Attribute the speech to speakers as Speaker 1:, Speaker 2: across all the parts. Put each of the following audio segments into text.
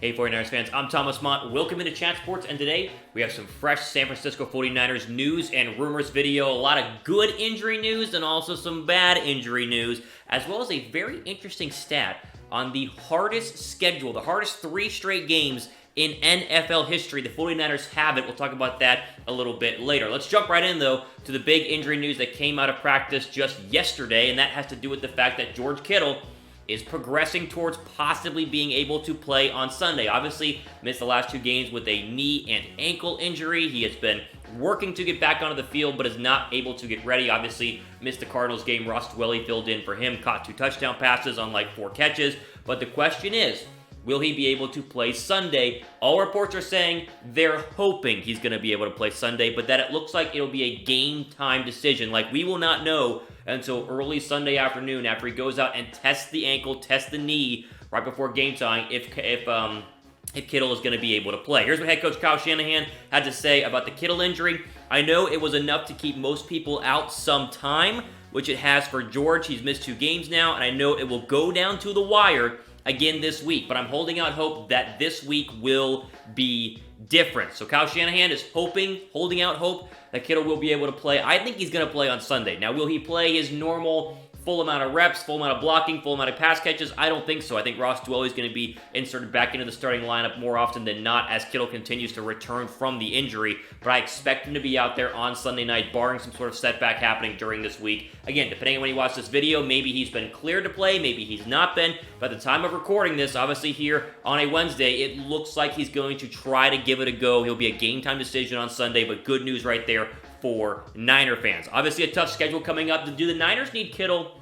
Speaker 1: Hey 49ers fans, I'm Thomas Mott. Welcome into Chat Sports, and today we have some fresh San Francisco 49ers news and rumors video, a lot of good injury news and also some bad injury news, as well as a very interesting stat on the hardest schedule, the hardest 3 straight games in NFL history. The 49ers have it. We'll talk about that a little bit later. Let's jump right in, though, to the big injury news that came out of practice just yesterday, and that has to do with the fact that George Kittle is progressing towards possibly being able to play on Sunday. Obviously, missed the last 2 games with a knee and ankle injury. He has been working to get back onto the field, but is not able to get ready. Obviously, missed the Cardinals game. Ross Dwelley filled in for him, caught 2 touchdown passes on like 4 catches. But the question is, will he be able to play Sunday? All reports are saying they're hoping he's going to be able to play Sunday, but that it looks like it'll be a game time decision. Like, we will not know until early Sunday afternoon after he goes out and tests the ankle, tests the knee right before game time if Kittle is going to be able to play. Here's what head coach Kyle Shanahan had to say about the Kittle injury. I know it was enough to keep most people out some time, which it has for George. He's missed 2 games now, and I know it will go down to the wire again this week, but I'm holding out hope that this week will be different. So Kyle Shanahan is holding out hope that Kittle will be able to play. I think he's going to play on Sunday. Now, will he play his normal full amount of reps, full amount of blocking, full amount of pass catches? I don't think so. I think Ross Dwelley is going to be inserted back into the starting lineup more often than not as Kittle continues to return from the injury, but I expect him to be out there on Sunday night, barring some sort of setback happening during this week. Again, depending on when you watch this video, maybe he's been cleared to play, maybe he's not been. But at the time of recording this, obviously here on a Wednesday, it looks like he's going to try to give it a go. He'll be a game-time decision on Sunday, but good news right there for Niner fans. Obviously, a tough schedule coming up. Do the Niners need Kittle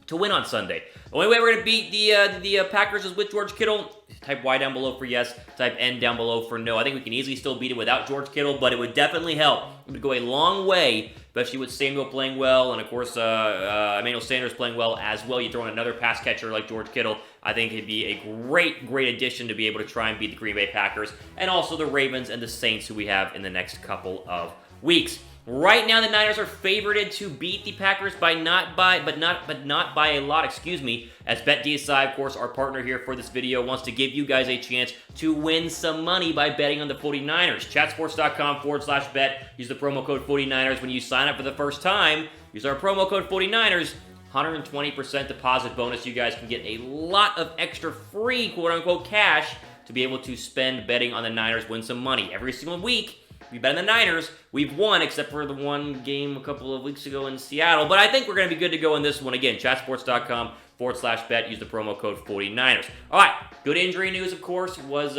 Speaker 1: to win on Sunday? The only way we're going to beat the Packers is with George Kittle. Type Y down below for yes, type N down below for no. I think we can easily still beat it without George Kittle, but it would definitely help. It would go a long way, especially with Samuel playing well, and of course, Emmanuel Sanders playing well as well. You throw in another pass catcher like George Kittle, I think it'd be a great addition to be able to try and beat the Green Bay Packers, and also the Ravens and the Saints, who we have in the next couple of weeks. Right now, the Niners are favorited to beat the Packers but not by a lot, as BetDSI, of course, our partner here for this video, wants to give you guys a chance to win some money by betting on the 49ers. Chatsports.com/bet. Use the promo code 49ers when you sign up for the first time. Use our promo code 49ers. 120% deposit bonus. You guys can get a lot of extra free, quote-unquote, cash to be able to spend betting on the Niners, win some money. Every single week, we bet on the Niners. We've won, except for the one game a couple of weeks ago in Seattle. But I think we're going to be good to go in this one. Again, chatsports.com/bet. Use the promo code 49ers. All right, good injury news, of course, was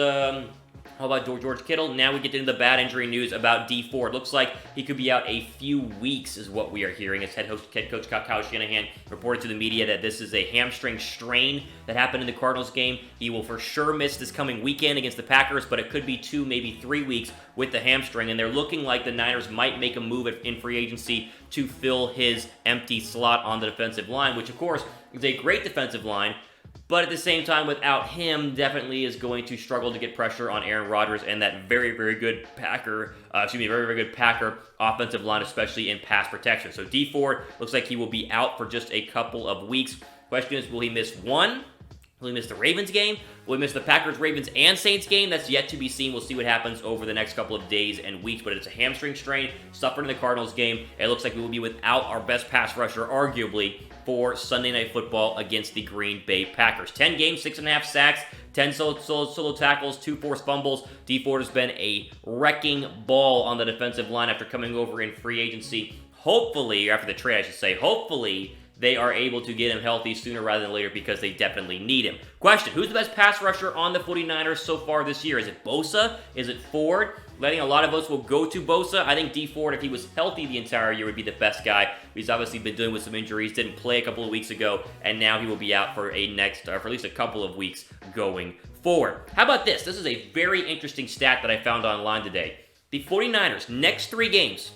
Speaker 1: how about George Kittle? Now we get into the bad injury news about Dee Ford. Looks like he could be out a few weeks is what we are hearing. As head coach Kyle Shanahan reported to the media that this is a hamstring strain that happened in the Cardinals game. He will for sure miss this coming weekend against the Packers, but it could be 2, maybe 3 weeks with the hamstring, and they're looking like the Niners might make a move in free agency to fill his empty slot on the defensive line, which of course is a great defensive line. But at the same time, without him, definitely is going to struggle to get pressure on Aaron Rodgers and that very good Packer offensive line, especially in pass protection. So Dee Ford looks like he will be out for just a couple of weeks. Question is, will he miss one? Will he miss the Ravens game? Will he miss the Packers, Ravens, and Saints game? That's yet to be seen. We'll see what happens over the next couple of days and weeks, but it's a hamstring strain suffered in the Cardinals game. It looks like we will be without our best pass rusher, arguably, for Sunday Night Football against the Green Bay Packers. 10 games, 6.5 sacks, 10 solo tackles, 2 forced fumbles. Dee Ford has been a wrecking ball on the defensive line after coming over in free agency. Hopefully, or after the trade, I should say, hopefully they are able to get him healthy sooner rather than later because they definitely need him. Question, who's the best pass rusher on the 49ers so far this year? Is it Bosa? Is it Ford? I think a lot of votes will go to Bosa. I think Dee Ford, if he was healthy the entire year, would be the best guy. He's obviously been dealing with some injuries, didn't play a couple of weeks ago, and now he will be out for for at least a couple of weeks going forward. How about this? This is a very interesting stat that I found online today. The 49ers' next 3 games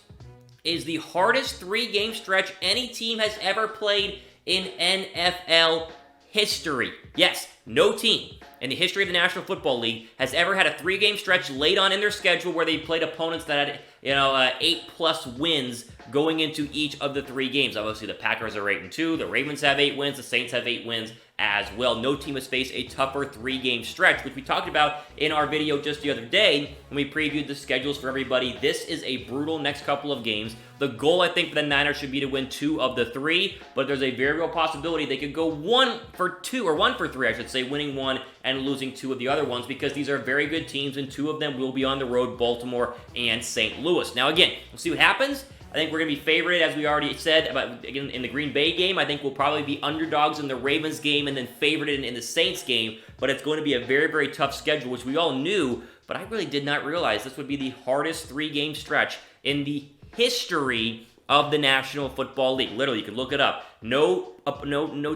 Speaker 1: is the hardest 3-game stretch any team has ever played in NFL history. Yes, no team in the history of the National Football League has ever had a 3-game stretch late on in their schedule where they played opponents that had, 8+ wins going into each of the 3 games. Obviously, the Packers are 8-2, the Ravens have 8 wins, the Saints have 8 wins as well. No team has faced a tougher 3-game stretch, which we talked about in our video just the other day when we previewed the schedules for everybody. This is a brutal next couple of games. The goal, I think, for the Niners should be to win 2 of the 3, but there's a very real possibility they could go 1 for 2, or 1 for 3, I should say, winning 1 and losing 2 of the other ones, because these are very good teams, and 2 of them will be on the road, Baltimore and St. Louis. Now, again, we'll see what happens. I think we're going to be favored, as we already said, about again in the Green Bay game. I think we'll probably be underdogs in the Ravens game and then favored in the Saints game, but it's going to be a very, very tough schedule, which we all knew, but I really did not realize this would be the hardest 3-game stretch in the history of the National Football League. Literally, you can look it up. No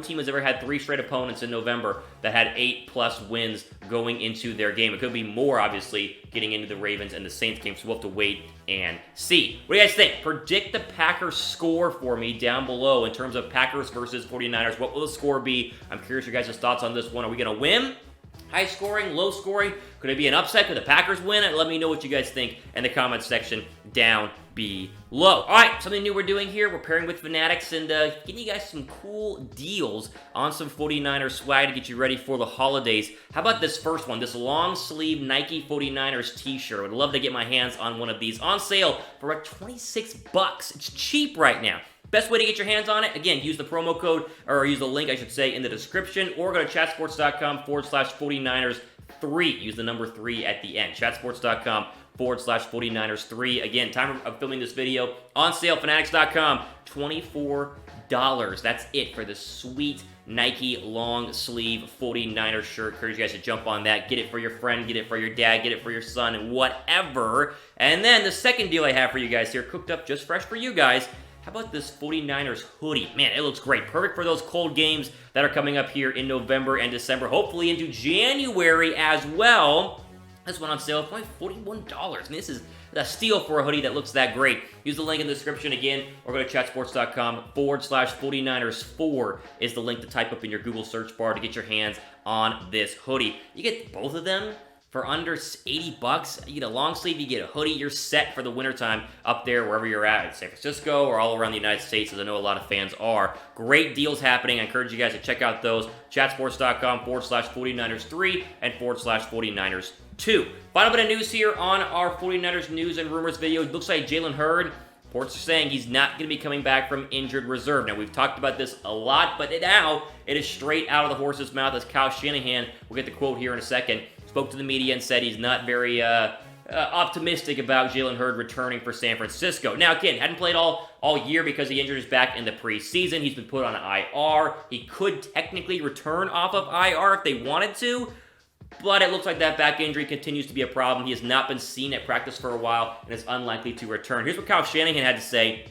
Speaker 1: team has ever had 3 straight opponents in November that had 8+ wins going into their game. It could be more, obviously, getting into the Ravens and the Saints game, so we'll have to wait and see. What do you guys think? Predict the Packers score for me down below in terms of Packers versus 49ers. What will the score be? I'm curious your guys' thoughts on this one. Are we going to win? High scoring, low scoring? Could it be an upset? Could the Packers win? And let me know what you guys think in the comments section down below. All right, something new we're doing here. We're pairing with Fanatics and getting you guys some cool deals on some 49ers swag to get you ready for the holidays. How about this first one, this long sleeve Nike 49ers t-shirt? Would love to get my hands on one of these. On sale for about $26. It's cheap right now. Best way to get your hands on it, again, use the promo code, or use the link, I should say, in the description, or go to chatsports.com/49ers3. Use the number 3 at the end. chatsports.com/49ers3. Again, time of filming this video, on sale, fanatics.com, $24. That's it for the sweet Nike long sleeve 49ers shirt. Encourage you guys to jump on that. Get it for your friend, get it for your dad, get it for your son, and whatever. And then the second deal I have for you guys here, cooked up just fresh for you guys. How about this 49ers hoodie? Man, it looks great. Perfect for those cold games that are coming up here in November and December, hopefully into January as well. This one on sale for only $41. I mean, this is a steal for a hoodie that looks that great. Use the link in the description again, or go to chatsports.com/49ers4 is the link to type up in your Google search bar to get your hands on this hoodie. You get both of them for under $80. You get a long sleeve, you get a hoodie, you're set for the wintertime up there, wherever you're at, in San Francisco or all around the United States, as I know a lot of fans are. Great deals happening. I encourage you guys to check out those. chatsports.com/49ers3 and /49ers2. Final bit of news here on our 49ers news and rumors video. It looks like Jalen Hurd, reports are saying he's not going to be coming back from injured reserve. Now, we've talked about this a lot, but now it is straight out of the horse's mouth as Kyle Shanahan, we'll get the quote here in a second, spoke to the media and said he's not very optimistic about Jalen Hurd returning for San Francisco. Now, again, hadn't played all year because he injured his back in the preseason. He's been put on IR. He could technically return off of IR if they wanted to, but it looks like that back injury continues to be a problem. He has not been seen at practice for a while and is unlikely to return. Here's what Kyle Shanahan had to say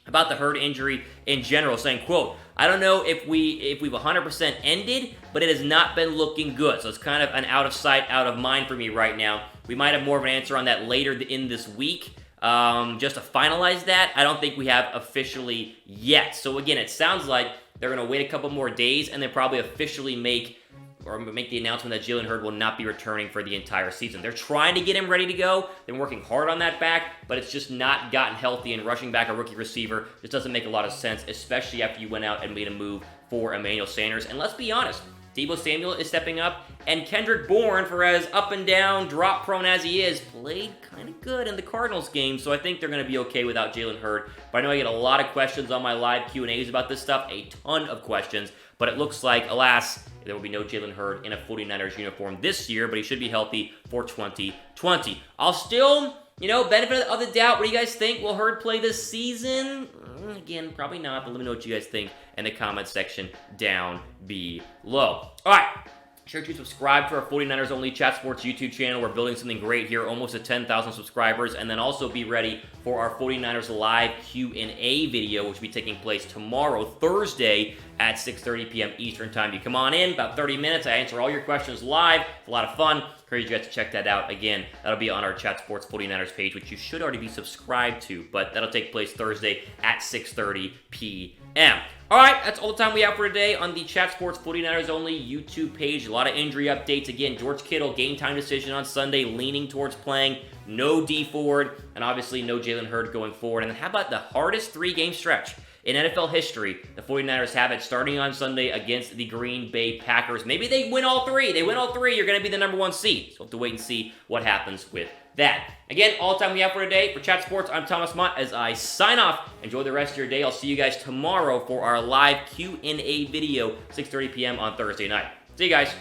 Speaker 1: about the Hurd injury in general, saying, quote, "I don't know if we've 100% ended, but it has not been looking good. So it's kind of an out of sight, out of mind for me right now. We might have more of an answer on that later in this week. Just to finalize that, I don't think we have officially yet." So again, it sounds like they're going to wait a couple more days and then probably officially make the announcement that Jalen Hurd will not be returning for the entire season. They're trying to get him ready to go. They're working hard on that back, but it's just not gotten healthy, and rushing back a rookie receiver just doesn't make a lot of sense, especially after you went out and made a move for Emmanuel Sanders. And let's be honest, Deebo Samuel is stepping up, and Kendrick Bourne, for as up and down, drop prone as he is, played kind of good in the Cardinals game, so I think they're going to be okay without Jalen Hurd. But I know I get a lot of questions on my live Q&As about this stuff, a ton of questions, but it looks like, alas, there will be no Jalen Hurd in a 49ers uniform this year, but he should be healthy for 2020. I'll still, benefit of the doubt. What do you guys think? Will Hurd play this season? Again, probably not, but let me know what you guys think in the comments section down below. All right. Sure to subscribe to our 49ers Only Chat Sports YouTube channel. We're building something great here, almost at 10,000 subscribers. And then also be ready for our 49ers Live Q&A video, which will be taking place tomorrow, Thursday, at 6:30 p.m. Eastern Time. You come on in, about 30 minutes. I answer all your questions live. It's a lot of fun. Encourage you guys to check that out. Again, that'll be on our Chat Sports 49ers page, which you should already be subscribed to. But that'll take place Thursday at 6:30 p.m. All right, that's all the time we have for today on the Chat Sports 49ers Only YouTube page. A lot of injury updates. Again, George Kittle, game time decision on Sunday, leaning towards playing. no Dee Ford, and obviously no Jalen Hurd going forward. And then how about the hardest 3-game stretch in NFL history? The 49ers have it starting on Sunday against the Green Bay Packers. Maybe they win all three. They win all three. You're going to be the number 1 seed. So we'll have to wait and see what happens with that. Again, all the time we have for today. For Chat Sports, I'm Thomas Mott as I sign off. Enjoy the rest of your day. I'll see you guys tomorrow for our live Q&A video, 6:30 p.m. on Thursday night. See you guys.